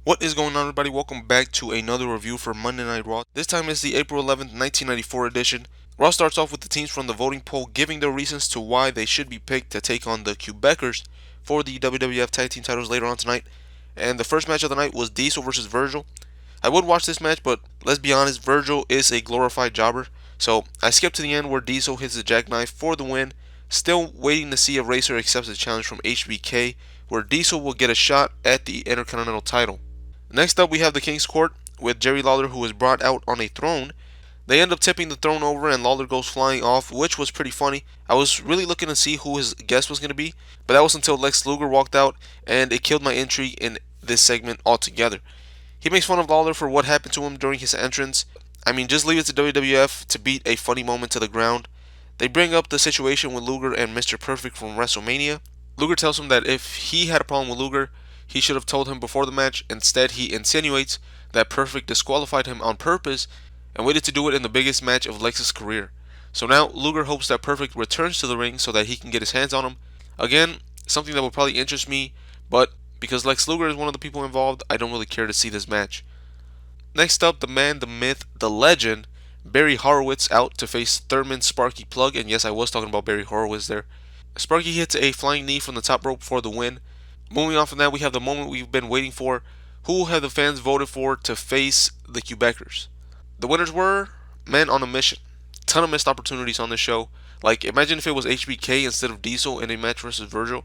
What is going on, everybody? Welcome back to another review for Monday Night Raw. This time is the April 11th, 1994 edition. Raw starts off with the teams from the voting poll giving their reasons to why they should be picked to take on the Quebecers for the WWF Tag Team titles later on tonight. And the first match of the night was Diesel versus Virgil. I would watch this match, but let's be honest, Virgil is a glorified jobber. So I skipped to the end where Diesel hits the jackknife for the win. Still waiting to see if Racer accepts the challenge from HBK, where Diesel will get a shot at the Intercontinental title. Next up, we have the King's Court with Jerry Lawler, who is brought out on a throne. They end up tipping the throne over and Lawler goes flying off, which was pretty funny. I was really looking to see who his guest was going to be, but that was until Lex Luger walked out, and it killed my intrigue in this segment altogether. He makes fun of Lawler for what happened to him during his entrance. I mean, just leave it to WWF to beat a funny moment to the ground. They bring up the situation with Luger and Mr. Perfect from Wrestlemania. Luger tells him that if he had a problem with Luger, he should have told him before the match. Instead, he insinuates that Perfect disqualified him on purpose and waited to do it in the biggest match of Lex's career. So now Luger hopes that Perfect returns to the ring so that he can get his hands on him. Again, something that will probably interest me, but because Lex Luger is one of the people involved, I don't really care to see this match. Next up, the man, the myth, the legend, Barry Horowitz out to face Thurman Sparky Plug, and yes, I was talking about Barry Horowitz there. Sparky hits a flying knee from the top rope for the win. Moving on from that, we have the moment we've been waiting for. Who have the fans voted for to face the Quebecers? The winners were Men on a Mission. Ton of missed opportunities on this show. Like, imagine if it was HBK instead of Diesel in a match versus Virgil.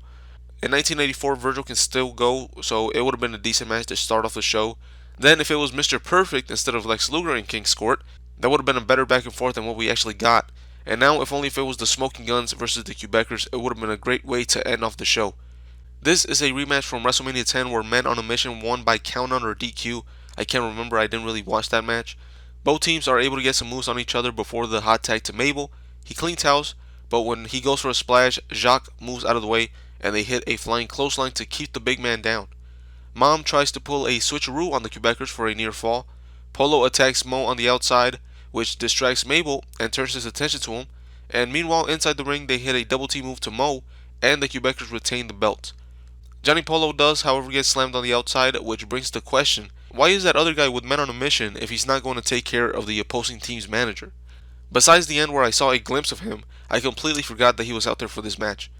In 1984, Virgil can still go, so it would have been a decent match to start off the show. Then, if it was Mr. Perfect instead of Lex Luger in King's Court, that would have been a better back and forth than what we actually got. And now, if only if it was the Smoking Guns versus the Quebecers, it would have been a great way to end off the show. This is a rematch from WrestleMania 10 where Men on a Mission won by countout or DQ. I can't remember, I didn't really watch that match. Both teams are able to get some moves on each other before the hot tag to Mabel. He cleans house, but when he goes for a splash, Jacques moves out of the way and they hit a flying clothesline to keep the big man down. Mom tries to pull a switcheroo on the Quebecers for a near fall. Polo attacks Mo on the outside, which distracts Mabel and turns his attention to him. And meanwhile, inside the ring, they hit a double team move to Mo, and the Quebecers retain the belt. Johnny Polo does, however, get slammed on the outside, which brings the question, why is that other guy with Men on a Mission if he's not going to take care of the opposing team's manager? Besides the end where I saw a glimpse of him, I completely forgot that he was out there for this match.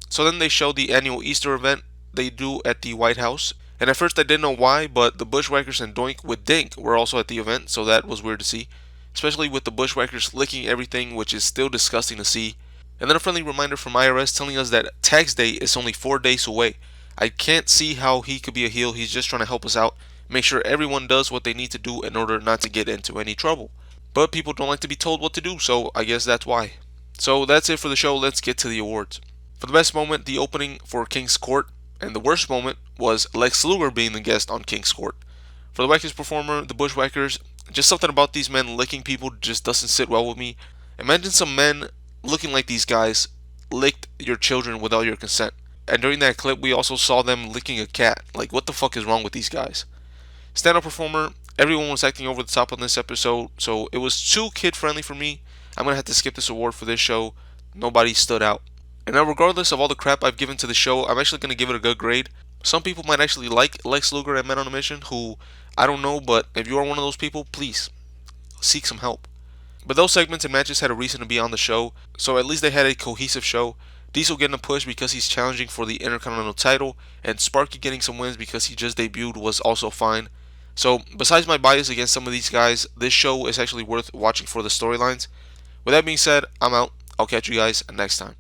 So then they show the annual Easter event they do at the White House, and at first I didn't know why, but the Bushwhackers and Doink with Dink were also at the event, so that was weird to see, especially with the Bushwhackers licking everything, which is still disgusting to see. And then a friendly reminder from IRS telling us that tax day is only 4 days away. I can't see how he could be a heel. He's just trying to help us out, make sure everyone does what they need to do in order not to get into any trouble. But people don't like to be told what to do, so I guess that's why. So that's it for the show. Let's get to the awards. For the best moment, the opening for King's Court, and the worst moment was Lex Luger being the guest on King's Court. For the wackest performer, the Bushwhackers, just something about these men licking people just doesn't sit well with me. Imagine some men looking like these guys licked your children without your consent. And during that clip, we also saw them licking a cat. Like, what the fuck is wrong with these guys? Stand-up performer, everyone was acting over the top on this episode, so it was too kid-friendly for me. I'm going to have to skip this award for this show. Nobody stood out. And now, regardless of all the crap I've given to the show, I'm actually going to give it a good grade. Some people might actually like Lex Luger and Men on a Mission, who, I don't know, but if you are one of those people, please, seek some help. But those segments and matches had a reason to be on the show, so at least they had a cohesive show. Diesel getting a push because he's challenging for the Intercontinental title, and Sparky getting some wins because he just debuted was also fine. So, besides my bias against some of these guys, this show is actually worth watching for the storylines. With that being said, I'm out. I'll catch you guys next time.